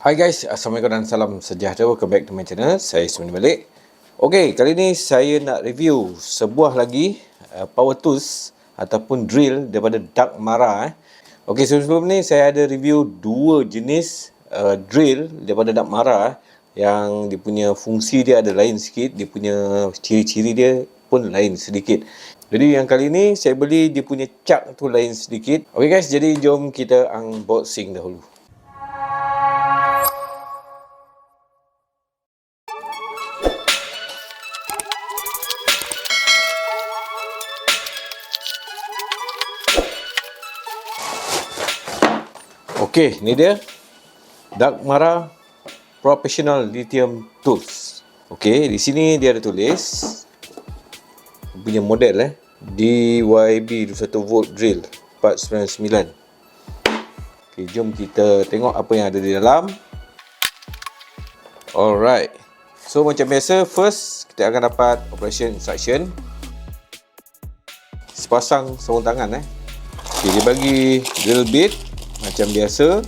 Hai guys, Assalamualaikum dan salam sejahtera. Welcome back to my channel. Saya Ismail balik. Okey, kali ni saya nak review sebuah lagi power tools ataupun drill daripada Dark Mara. Okey, sebelum ni saya ada review dua jenis drill daripada Dark Mara yang dia punya fungsi dia ada lain sikit, dia punya ciri-ciri dia pun lain sedikit. Jadi yang kali ni saya beli dia punya cak tu lain sedikit. Okey guys, jadi jom kita unboxing dahulu. Okey, ni dia Dark Mara Professional Lithium Tools. Okey, di sini dia ada tulis punya model DYB 21 volt drill 499. Okey, jom kita tengok apa yang ada di dalam. Alright. So macam biasa, first kita akan dapat operation instruction. Sepasang sarung tangan Okey, dia bagi drill bit macam biasa.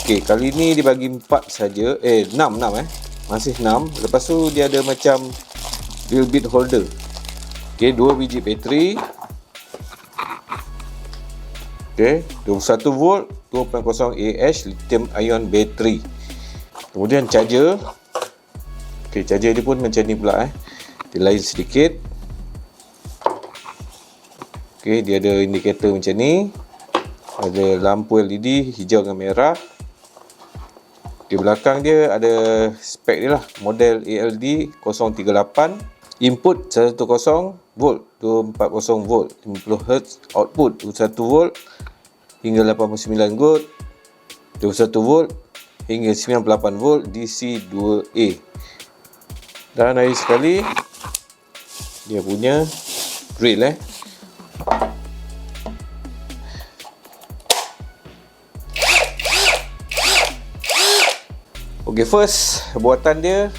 Okey, kali ni dia bagi 4 saja. 6 Masih 6. Lepas tu dia ada macam drill bit holder. Okey, 2 biji bateri. Okey, 21 volt 2.0 Ah lithium ion battery. Kemudian charger. Okey, charger dia pun macam ni pula Dia lain sedikit. Okey, dia ada indikator macam ni. Ada lampu LED hijau dengan merah. Di belakang dia ada spek dia lah. Model ALD 038. Input 110 volt, 240 volt, 50 Hz. Output 21 volt hingga 89 volt, 21 volt hingga 98 volt DC 2A. Dan lagi sekali dia punya drill Okey, first buatan dia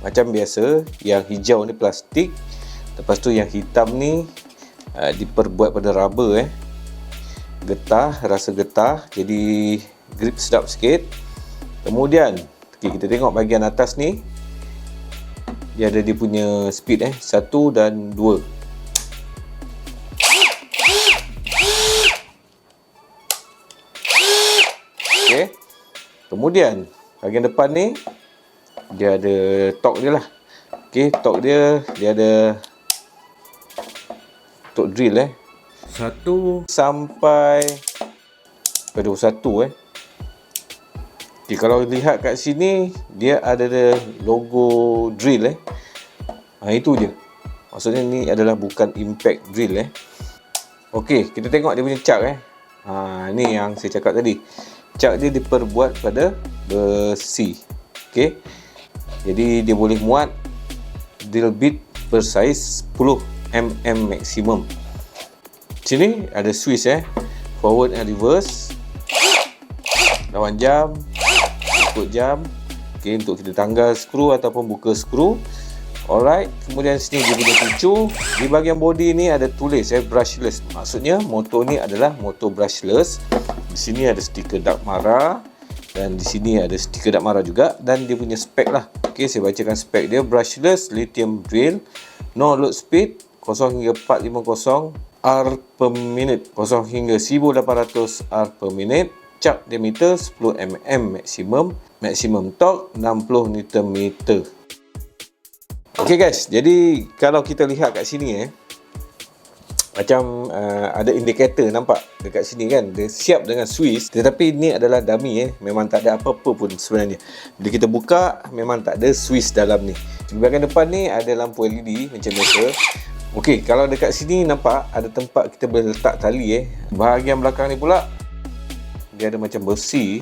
macam biasa. Yang hijau ni plastik, lepas tu yang hitam ni diperbuat pada rubber getah, rasa getah, jadi grip sedap sikit. Kemudian kita tengok bahagian atas ni, dia ada dia punya speed 1 dan 2. Okey, kemudian bahagian depan ni dia ada torque dia lah. Okey, torque dia ada torque drill 1 sampai ke 21 Okey, kalau lihat kat sini dia ada logo drill itu je. Maksudnya ni adalah bukan impact drill Okey, kita tengok dia punya cak ni yang saya cakap tadi. Cak dia diperbuat pada besi. Okey, jadi dia boleh muat drill bit bersaiz 10 mm maksimum. Sini ada switch forward and reverse, lawan jam, ikut jam. Okey, untuk kita tanggal skru ataupun buka skru. Alright, kemudian sini dia punya picu. Di bahagian body ni ada tulis brushless. Maksudnya motor ni adalah motor brushless. Di sini ada stiker Dark Mara dan di sini ada stiker Dark Mara juga, dan dia punya spek lah. Okey, saya bacakan spek dia. Brushless lithium drill, no load speed 0 hingga 450 R per minute, 0 hingga 1800 R per minute. Cak diameter 10 mm maksimum. Maksimum torque 60 Nm. Okey guys, jadi kalau kita lihat kat sini macam ada indikator nampak dekat sini kan. Dia siap dengan switch, tetapi ni adalah dummy memang tak ada apa-apa pun sebenarnya. Bila kita buka memang tak ada switch dalam ni. Di bahagian depan ni ada lampu LED macam biasa. Okey, kalau dekat sini nampak ada tempat kita boleh letak tali Bahagian belakang ni pula dia ada macam besi.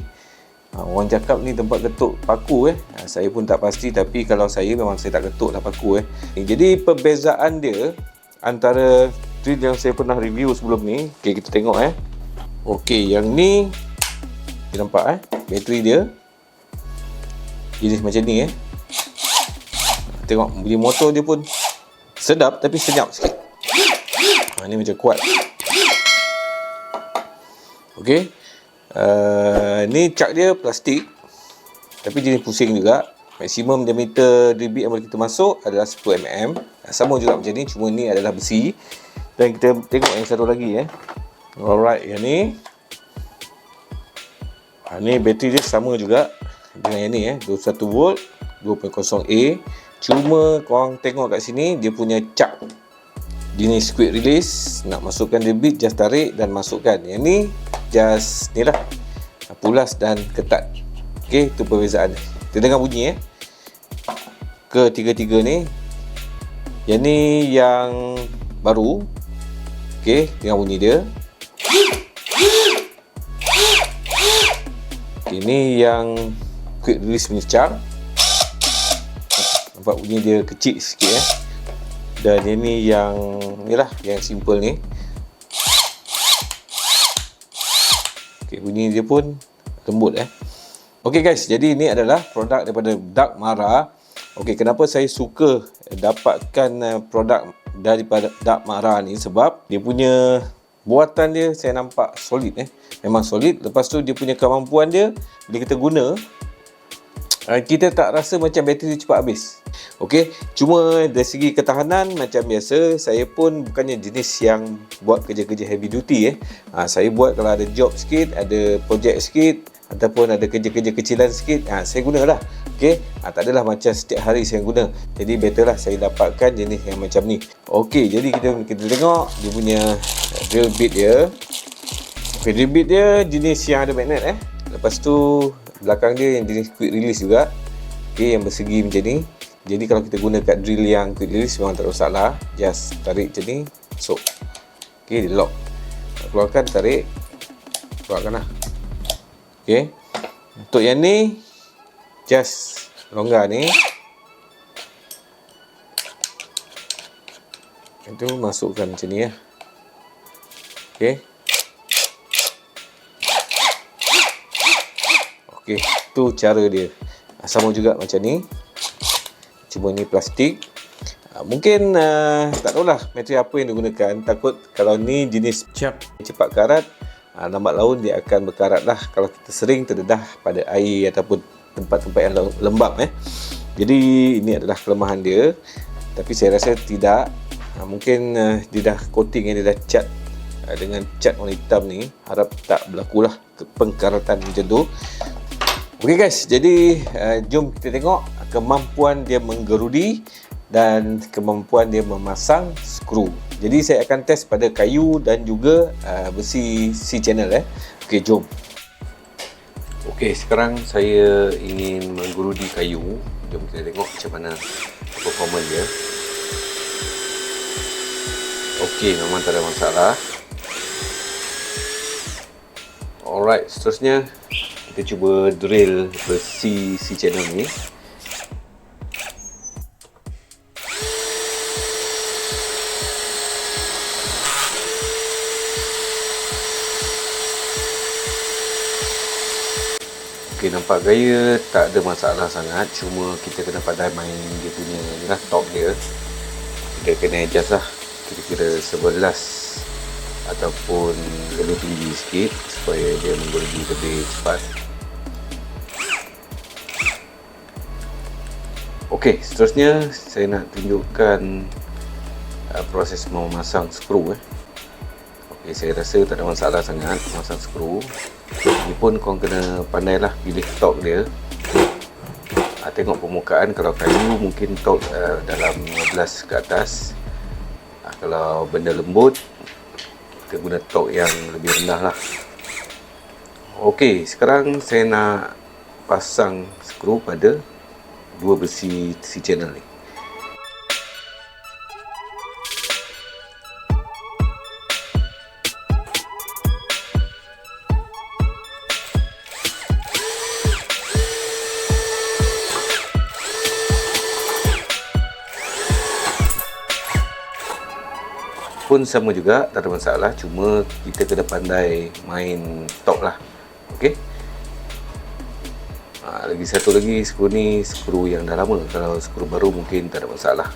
Orang cakap ni tempat ketuk paku saya pun tak pasti, tapi kalau saya memang saya tak ketuk lah paku Jadi perbezaan dia antara drill yang saya pernah review sebelum ni. Okey, kita tengok Okey, yang ni kita nampak bateri dia jenis macam ni Tengok bunyi motor dia pun sedap tapi senyap sikit. Ni macam kuat. Okey. Ni cak dia plastik. tapi jenis pusing juga. Maksimum diameter drill bit yang boleh kita masuk adalah 10mm. Sama juga macam ni, cuma ni adalah besi. Dan kita tengok yang satu lagi Alright, yang ni ni bateri dia sama juga dengan yang ni 21 volt 2.0A. Cuma korang tengok kat sini dia punya cap jenis quick release. Nak masukkan drill bit, just tarik dan masukkan. Yang ni just ni lah, pulas dan ketat. Okey, itu perbezaan. Kita dengar bunyi ketiga-tiga ni. Yang ni yang baru. Okey, dengar bunyi dia. Ini yang quick release punya cap. Nampak bunyi dia kecil sikit Dan ini yang ni lah, yang simple ni. Okey, bunyi dia pun lembut Okey guys, jadi ini adalah produk daripada Dark Mara. Okey, kenapa saya suka dapatkan produk daripada Dark Mara ni, sebab dia punya buatan dia saya nampak solid memang solid. Lepas tu dia punya kemampuan dia, bila kita guna kita tak rasa macam bateri cepat habis. Okey, cuma dari segi ketahanan macam biasa, saya pun bukannya jenis yang buat kerja-kerja heavy duty saya buat kalau ada job sikit, ada projek sikit, ataupun ada kerja-kerja kecilan sikit, saya gunalah. Okey, tak adalah macam setiap hari saya guna. Jadi better lah saya dapatkan jenis yang macam ni. Okey, jadi kita tengok dia punya drill bit dia. Okey, drill bit dia jenis yang ada magnet Lepas tu belakang dia yang jenis quick release juga. Okey, yang bersegi macam ni. Jadi kalau kita guna kat drill yang quick release memang tak ada masalah. Just tarik macam ni, masuk. Okey, dia lock. Keluarkan, tarik, keluarkan lah. Okey, untuk yang ni just longgar ni. Itu masukkan macam ni Okey. Okey, tu cara dia. Sama juga macam ni. Cuma ni plastik. Mungkin tak tahulah material apa yang digunakan. Takut kalau ni jenis cap cepat karat, lambat laun dia akan berkarat lah kalau kita sering terdedah pada air ataupun tempat-tempat yang lembab Jadi ini adalah kelemahan dia. Tapi saya rasa tidak. Mungkin dia dah coating dia dah cat dengan cat warna hitam ni. Harap tak berlakulah pengkaratan macam tu. Okey guys, jadi jom kita tengok kemampuan dia menggerudi dan kemampuan dia memasang skru. Jadi saya akan test pada kayu dan juga besi C-channel Okey, jom. Okey, sekarang saya ingin menggerudi kayu. Jom kita tengok macam mana performance dia. Okey, memang tak ada masalah. Alright, seterusnya kita cuba drill besi C-channel ni. Okey, nampak gaya tak ada masalah sangat. Cuma kita kena pandai main dia punya ni lah, top dia. Kita kena adjust lah, kira-kira 11 ataupun lebih tinggi sikit supaya dia menggerudi lebih cepat. Okey, seterusnya saya nak tunjukkan proses memasang skru Okey, saya rasa tak ada masalah sangat memasang skru. Ini pun korang kena pandailah pilih torque dia. Tengok permukaan, kalau kayu mungkin torque dalam 15 ke atas. Kalau benda lembut kita guna torque yang lebih rendah lah. Okey, sekarang saya nak pasang skru pada dua besi C-channel ni. Pun sama juga, tak ada masalah, cuma kita kena pandai main torque lah. Okey. Lagi satu lagi, skru ni skru yang dah lama. Kalau skru baru mungkin tak ada masalah.